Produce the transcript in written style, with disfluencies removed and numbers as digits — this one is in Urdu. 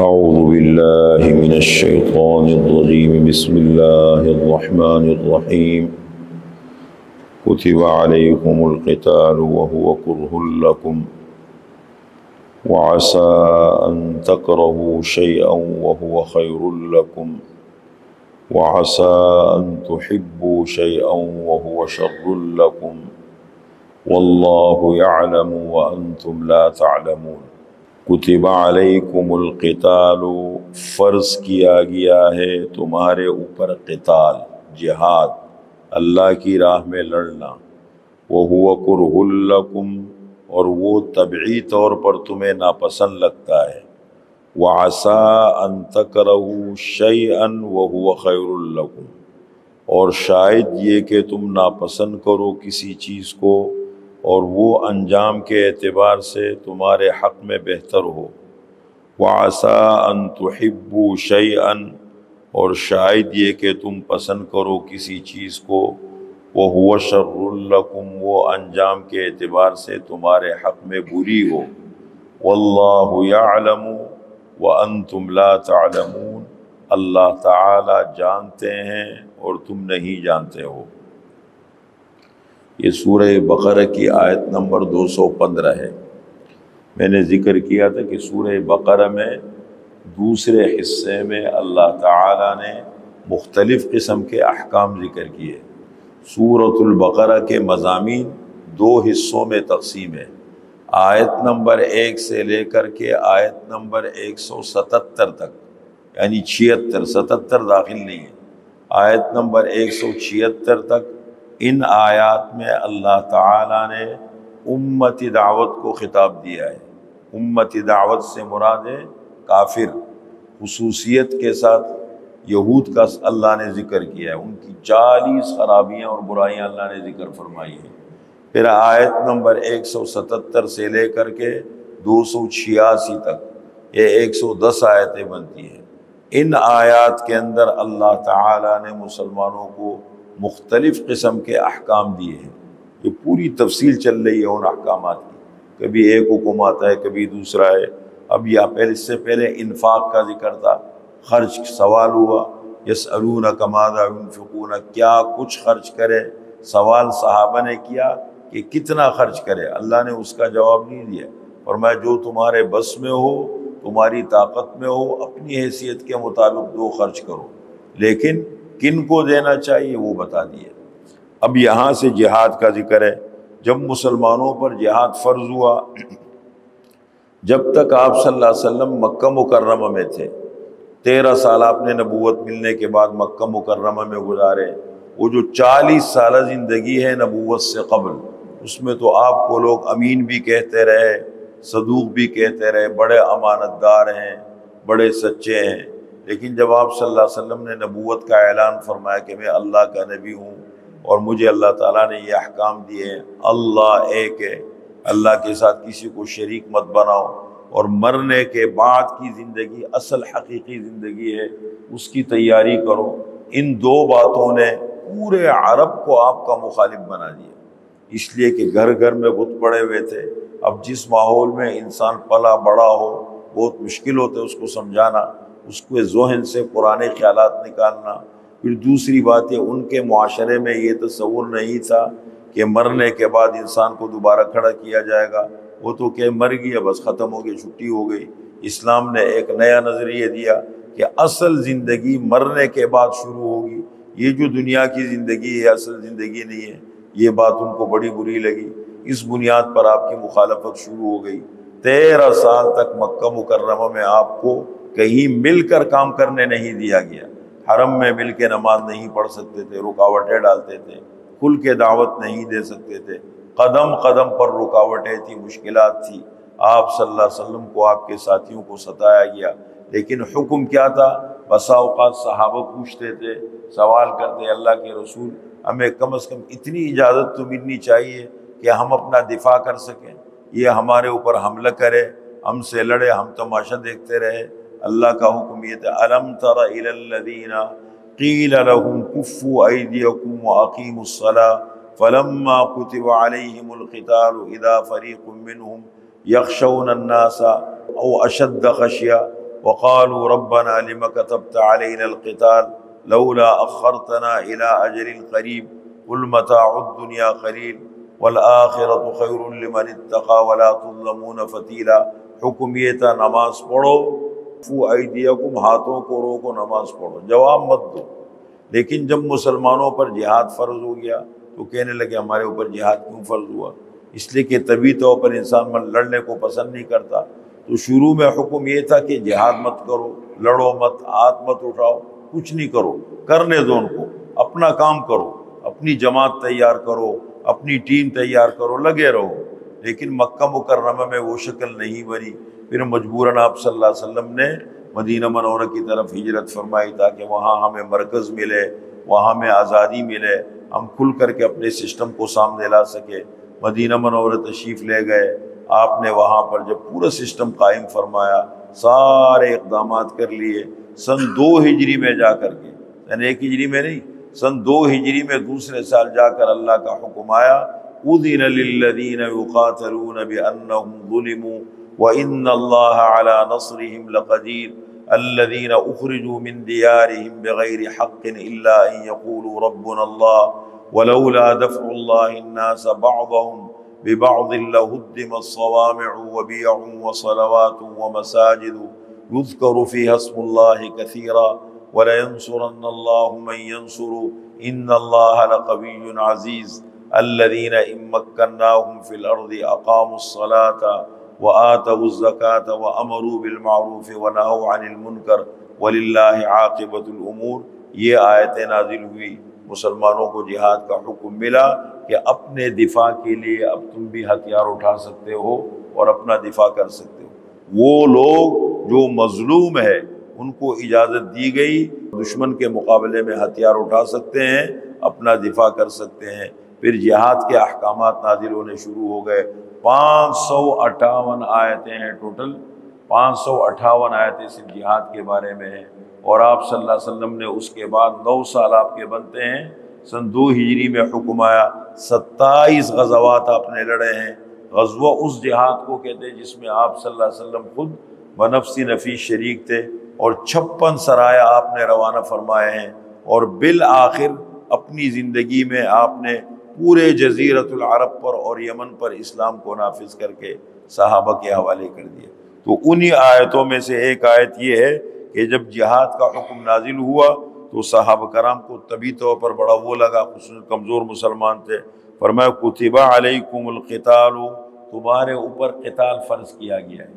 أعوذ بالله من الشيطان الرجيم بسم الله الرحمن الرحيم كتب عليكم القتال وهو كره لكم وعسى أن تكرهوا شيئا وهو خير لكم وعسى أن تحبوا شيئا وهو شر لكم والله يعلم وأنتم لا تعلمون کتب علیکم القتال، فرض کیا گیا ہے تمہارے اوپر قتال، جہاد، اللہ کی راہ میں لڑنا، وَهُوَ كُرْهٌ لَكُمْ، اور وہ طبعی طور پر تمہیں ناپسند لگتا ہے، وَعَسَىٰ أَن تَكْرَهُوا شَيْئًا وَهُوَ خَيْرٌ لَكُمْ، اور شاید یہ کہ تم ناپسند کرو کسی چیز کو اور وہ انجام کے اعتبار سے تمہارے حق میں بہتر ہو، وَعَسَىٰ أَن تُحِبُّوا شَيْئًا، اور شاید یہ کہ تم پسند کرو کسی چیز کو، وَهُوَ شَرٌّ لَكُمْ، وہ انجام کے اعتبار سے تمہارے حق میں بری ہو، وَاللَّهُ يَعْلَمُ وَأَنْتُمْ لَا تَعْلَمُونَ، اللہ تعالی جانتے ہیں اور تم نہیں جانتے ہو۔ یہ سورہ بقرہ کی آیت نمبر 215 ہے۔ میں نے ذکر کیا تھا کہ سورہ بقرہ میں دوسرے حصے میں اللہ تعالیٰ نے مختلف قسم کے احکام ذکر کیے۔ سورۃ البقرہ کے مضامین دو حصوں میں تقسیم ہے، آیت نمبر 1 سے لے کر کے آیت نمبر 177 تک، یعنی 76، 77 داخل نہیں ہے، آیت نمبر 176 تک۔ ان آیات میں اللہ تعالیٰ نے امت دعوت کو خطاب دیا ہے۔ امت دعوت سے مراد ہے کافر، خصوصیت کے ساتھ یہود کا اللہ نے ذکر کیا ہے، ان کی 40 خرابیاں اور برائیاں اللہ نے ذکر فرمائی ہیں۔ پھر آیت نمبر 177 سے لے کر کے 286 تک، یہ 110 آیتیں بنتی ہیں۔ ان آیات کے اندر اللہ تعالیٰ نے مسلمانوں کو مختلف قسم کے احکام دیے ہیں۔ یہ پوری تفصیل چل رہی ہے ان احکامات کی، کبھی ایک حکم آتا ہے کبھی دوسرا ہے۔ اب یہ اس سے پہلے انفاق کا ذکر تھا، خرچ سوال ہوا، یسألونک ماذا ينفقون، کیا کچھ خرچ کرے، سوال صحابہ نے کیا کہ کتنا خرچ کرے، اللہ نے اس کا جواب نہیں دیا، فرمایا جو تمہارے بس میں ہو، تمہاری طاقت میں ہو، اپنی حیثیت کے مطابق دو خرچ کرو، لیکن کن کو دینا چاہیے وہ بتا دیے۔ اب یہاں سے جہاد کا ذکر ہے۔ جب مسلمانوں پر جہاد فرض ہوا، جب تک آپ صلی اللہ علیہ وسلم مکہ مکرمہ میں تھے، 13 سال آپ نے نبوت ملنے کے بعد مکہ مکرمہ میں گزارے، وہ جو 40 سالہ زندگی ہے نبوت سے قبل، اس میں تو آپ کو لوگ امین بھی کہتے رہے، صدوق بھی کہتے رہے، بڑے امانت دار ہیں، بڑے سچے ہیں، لیکن جب آپ صلی اللہ علیہ وسلم نے نبوت کا اعلان فرمایا کہ میں اللہ کا نبی ہوں اور مجھے اللہ تعالیٰ نے یہ احکام دیے ہیں، اللہ ایک ہے، اللہ کے ساتھ کسی کو شریک مت بناؤ، اور مرنے کے بعد کی زندگی اصل حقیقی زندگی ہے، اس کی تیاری کرو، ان دو باتوں نے پورے عرب کو آپ کا مخالف بنا دیا، اس لیے کہ گھر گھر میں بت پڑے ہوئے تھے۔ اب جس ماحول میں انسان پلا بڑا ہو بہت مشکل ہوتا ہے اس کو سمجھانا، اس کے ذہن سے پرانے خیالات نکالنا۔ پھر دوسری بات یہ، ان کے معاشرے میں یہ تصور نہیں تھا کہ مرنے کے بعد انسان کو دوبارہ کھڑا کیا جائے گا، وہ تو کہ مر گیا بس ختم ہو گئی، چھٹی ہو گئی۔ اسلام نے ایک نیا نظریہ دیا کہ اصل زندگی مرنے کے بعد شروع ہوگی، یہ جو دنیا کی زندگی ہے اصل زندگی نہیں ہے۔ یہ بات ان کو بڑی بری لگی، اس بنیاد پر آپ کی مخالفت شروع ہو گئی۔ 13 سال تک مکہ مکرمہ میں آپ کو کہیں مل کر کام کرنے نہیں دیا گیا، حرم میں مل کے نماز نہیں پڑھ سکتے تھے، رکاوٹیں ڈالتے تھے، کھل کے دعوت نہیں دے سکتے تھے، قدم قدم پر رکاوٹیں تھیں، مشکلات تھی۔ آپ صلی اللہ علیہ وسلم کو آپ کے ساتھیوں کو ستایا گیا، لیکن حکم کیا تھا؟ بسا اوقات صحابہ پوچھتے تھے، سوال کرتے، اللہ کے رسول ہمیں کم از کم اتنی اجازت تو ملنی چاہیے کہ ہم اپنا دفاع کر سکیں، یہ ہمارے اوپر حملہ کرے، ہم سے لڑے، ہم تماشا دیکھتے رہے۔ اللہ کا حکم یہ تھا، أَلَمْ تَرَ إِلَى الَّذِينَ قِيلَ لَهُمْ كُفُّوا أَيْدِيَكُمْ وَأَقِيمُوا الصَّلَاةَ فَلَمَّا كُتِبَ عَلَيْهِمُ الْقِتَالُ إِذَا فَرِيقٌ مِّنْهُمْ يَخْشَوْنَ النَّاسَ أَوْ أَشَدَّ خَشْيَةً وقالوا ربنا لم كتبت علينا القتال لولا أخرتنا إلى أجل قريب قل متاع الدنيا قليل والآخرة خير لمن اتقى ولا تظلمون فتیلا۔ حکم یہ تھا نماز پڑھو، فو ایدیکم، ہاتھوں کو روکو، نماز پڑھو، جواب مت دو۔ لیکن جب مسلمانوں پر جہاد فرض ہو گیا تو کہنے لگے ہمارے اوپر جہاد کیوں فرض ہوا؟ اس لیے کہ طبعی طور پر انسان لڑنے کو پسند نہیں کرتا۔ تو شروع میں حکم یہ تھا کہ جہاد مت کرو، لڑو مت، ہاتھ مت اٹھاؤ، کچھ نہیں کرو، کرنے دو ان کو، اپنا کام کرو، اپنی جماعت تیار کرو، اپنی ٹیم تیار کرو، لگے رہو۔ لیکن مکہ مکرمہ میں وہ شکل نہیں بنی۔ پھر مجبوراً آپ صلی اللہ علیہ وسلم نے مدینہ منورہ کی طرف ہجرت فرمائی تاکہ وہاں ہمیں مرکز ملے، وہاں ہمیں آزادی ملے، ہم کھل کر کے اپنے سسٹم کو سامنے لا سکے۔ مدینہ منورہ تشریف لے گئے آپ نے، وہاں پر جب پورا سسٹم قائم فرمایا، سارے اقدامات کر لیے، سن 2 ہجری میں جا کر کے، سن 1 ہجری میں نہیں، سن 2 ہجری میں دوسرے سال جا کر اللہ کا حکم آیا، اذن للذین یقاتلون بانہم ظلموا وان اللہ علی نصرہم لقدیر الذین اخرجوا من دیارہم بغیر حق الا ان یقولوا ربنا اللہ ولولا دفع اللہ الناس بعضهم ببعض لهدمت الصوامع وبيع وصلوات ومساجد يذكر فيها اسم الله كثيرا ولينصرن الله من ينصره إن الله لقوي عزيز الذين إن مكناهم في الأرض أقاموا الصلاة وآتوا الزكاة وأمروا بالمعروف ونهوا عن المنكر ولله عاقبة الأمور۔ یہ آیتیں نازل ہوئی، مسلمانوں کو جہاد کا حکم ملا کہ اپنے دفاع کے لیے اب تم بھی ہتھیار اٹھا سکتے ہو اور اپنا دفاع کر سکتے ہو۔ وہ لوگ جو مظلوم ہے ان کو اجازت دی گئی، دشمن کے مقابلے میں ہتھیار اٹھا سکتے ہیں، اپنا دفاع کر سکتے ہیں۔ پھر جہاد کے احکامات نازل ہونے شروع ہو گئے۔ 558 آیتیں ہیں ٹوٹل، 558 آیتیں صرف جہاد کے بارے میں ہیں۔ اور آپ صلی اللہ علیہ وسلم نے اس کے بعد 9 سال آپ کے بنتے ہیں، سن 2 ہجری میں حکم آیا، 27 غزوات آپ نے لڑے ہیں۔ غزوہ اس جہاد کو کہتے ہیں جس میں آپ صلی اللہ علیہ وسلم خود بنفس نفیس شریک تھے، اور 56 سرایا آپ نے روانہ فرمائے ہیں، اور بالآخر اپنی زندگی میں آپ نے پورے جزیرۃ العرب پر اور یمن پر اسلام کو نافذ کر کے صحابہ کے حوالے کر دیا۔ تو انہی آیتوں میں سے ایک آیت یہ ہے کہ جب جہاد کا حکم نازل ہوا تو صحابہ کرام کو طبی طور پر بڑا وہ لگا، خصوصاً کمزور مسلمان تھے۔ فرمایا کتب علیکم القتال، تمہارے اوپر قتال فرض کیا گیا ہے۔